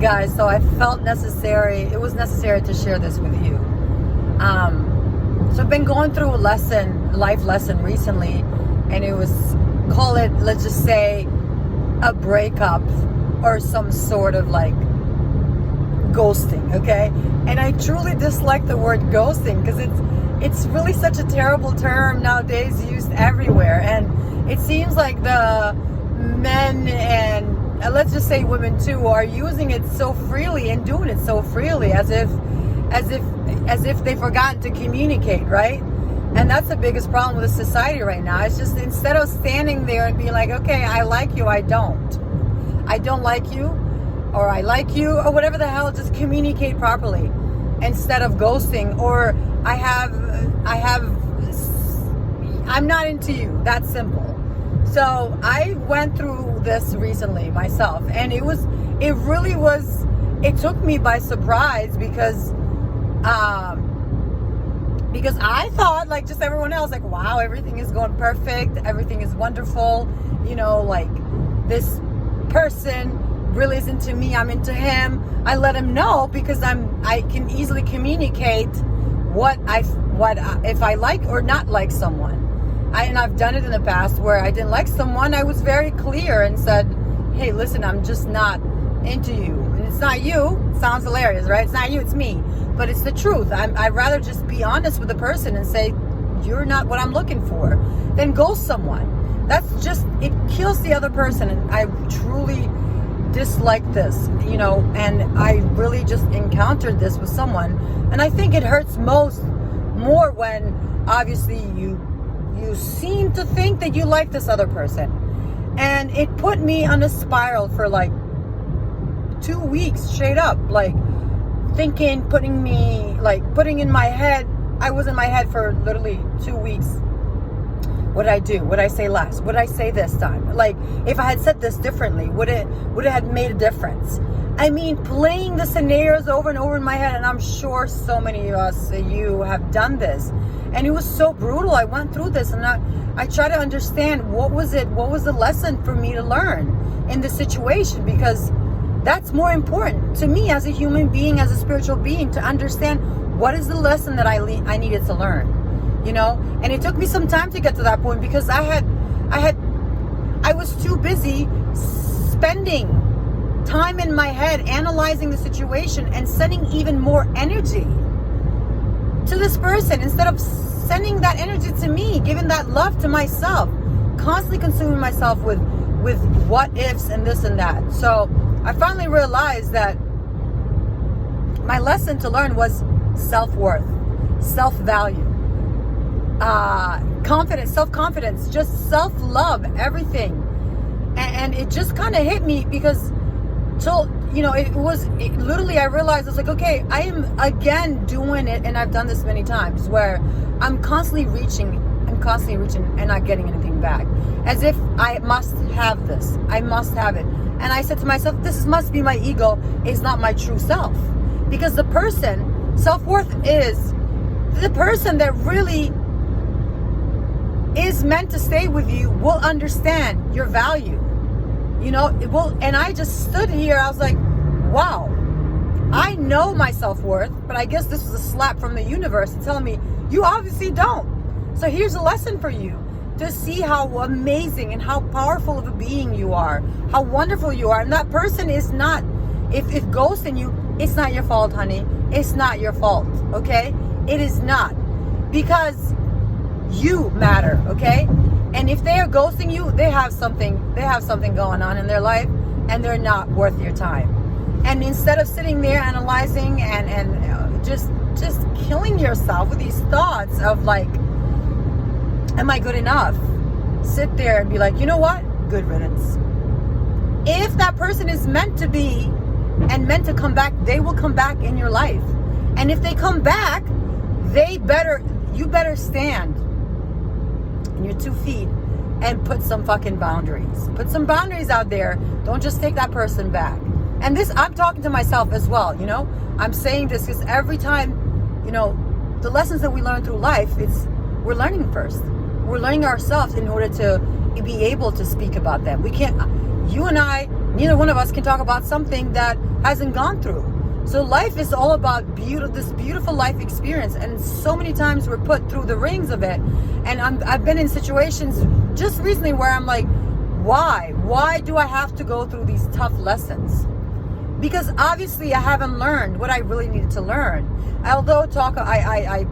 Guys, so I felt it was necessary to share this with you. So I've been going through a life lesson recently, and it was, let's just say, a breakup or some sort of like ghosting, okay? And I truly dislike the word ghosting because it's really such a terrible term nowadays, used everywhere, and it seems like the men and let's just say women too are using it so freely and doing it so freely as if they've forgotten to communicate, right? And that's the biggest problem with the society right now. It's just, instead of standing there and being like, okay, I like you, I don't like you, or I like you, or whatever the hell, just communicate properly instead of ghosting, or I'm not into you. That's simple. So I went through this recently myself, and it took me by surprise because I thought, like just everyone else, like, wow, everything is going perfect, everything is wonderful, like this person really is into me, I'm into him. I let him know because I can easily communicate if I like or not like someone. And I've done it in the past where I didn't like someone. I was very clear and said, hey, listen, I'm just not into you. And it's not you. It sounds hilarious, right? It's not you, it's me. But it's the truth. I'd rather just be honest with the person and say, you're not what I'm looking for, than ghost someone. It kills the other person. And I truly dislike this, and I really just encountered this with someone. And I think it hurts more when obviously you seem to think that you like this other person. And it put me on a spiral for like 2 weeks straight up, like putting in my head. I was in my head for literally 2 weeks. What did I do? What did I say last? What did I say this time? Like, if I had said this differently, would it have made a difference? I mean, playing the scenarios over and over in my head, and I'm sure so many of you have done this. And it was so brutal. I went through this, and I try to understand what was the lesson for me to learn in this situation, because that's more important to me as a human being, as a spiritual being, to understand what is the lesson that I needed to learn, And it took me some time to get to that point because I was too busy spending time in my head analyzing the situation and sending even more energy to this person instead of sending that energy to me, giving that love to myself, constantly consuming myself with what ifs and this and that. So I finally realized that my lesson to learn was self-worth, self-value, confidence, self-confidence, just self-love, everything. And it just kind of hit me because literally I realized, I was like, okay, I am again doing it, and I've done this many times where I'm constantly reaching and not getting anything back, as if I must have this, I must have it. And I said to myself, this must be my ego, it's not my true self. Because the person, self-worth is the person that really is meant to stay with you, will understand your value. It will. And I just stood here, I was like, wow, I know my self-worth, but I guess this was a slap from the universe telling me, you obviously don't. So here's a lesson for you to see how amazing and how powerful of a being you are, how wonderful you are. And that person is not, if ghosting you, it's not your fault, honey. It's not your fault, okay? It is not. Because you matter, okay? And if they are ghosting you, they have something going on in their life, and they're not worth your time. And instead of sitting there analyzing and just killing yourself with these thoughts of like, am I good enough? Sit there and be like, you know what? Good riddance. If that person is meant to be and meant to come back, they will come back in your life. And if they come back, you better stand on your 2 feet and put some fucking boundaries. Put some boundaries out there. Don't just take that person back. And this, I'm talking to myself as well, I'm saying this because every time, the lessons that we learn through life, we're learning first. We're learning ourselves in order to be able to speak about them. We can't, you and I, Neither one of us can talk about something that hasn't gone through. So life is all about this beautiful life experience, and so many times we're put through the rings of it. And I've been in situations just recently where I'm like, why? Why do I have to go through these tough lessons? Because obviously I haven't learned what I really needed to learn. Although I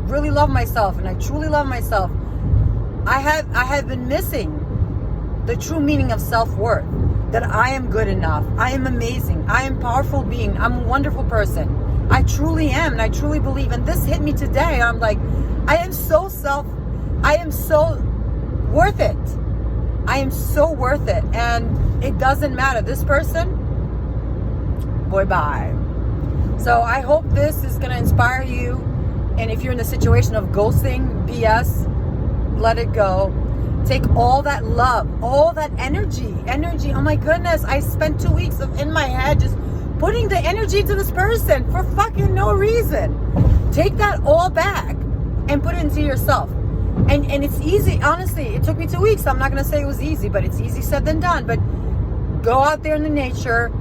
really love myself, and I truly love myself, I have been missing the true meaning of self-worth. That I am good enough. I am amazing. I am a powerful being. I'm a wonderful person. I truly am, and I truly believe. And this hit me today. I'm like, I am so worth it. I am so worth it. And it doesn't matter. This person, boy, bye. So I hope this is going to inspire you. And if you're in the situation of ghosting, BS, let it go. Take all that love, all that energy. Oh my goodness, I spent 2 weeks in my head just putting the energy to this person for fucking no reason. Take that all back and put it into yourself. And it's easy, honestly. It took me 2 weeks. I'm not going to say it was easy, but it's easy said than done. But go out there in the nature,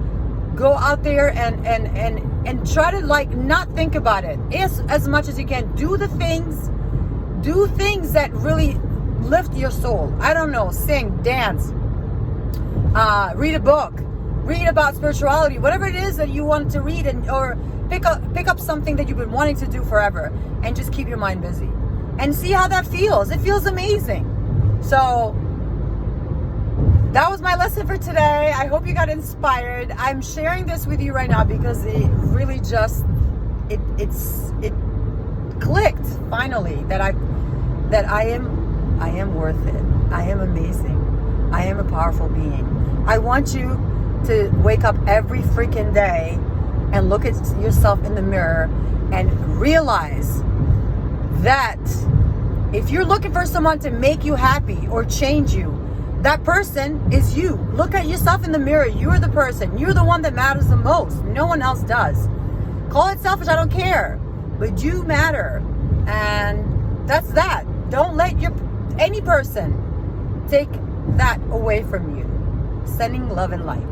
go out there and try to like not think about it as much as you can. Do things that really lift your soul. I don't know, sing, dance, read a book, read about spirituality, whatever it is that you want to read, or pick up something that you've been wanting to do forever, and just keep your mind busy and see how that feels. It feels amazing. So that was my lesson for today. I hope you got inspired. I'm sharing this with you right now because it really just it clicked finally that I am worth it. I am amazing. I am a powerful being. I want you to wake up every freaking day and look at yourself in the mirror and realize that if you're looking for someone to make you happy or change you, that person is you. Look at yourself in the mirror. You're the person. You're the one that matters the most. No one else does. Call it selfish, I don't care. But you matter. And that's that. Don't let any person take that away from you. Sending love and light.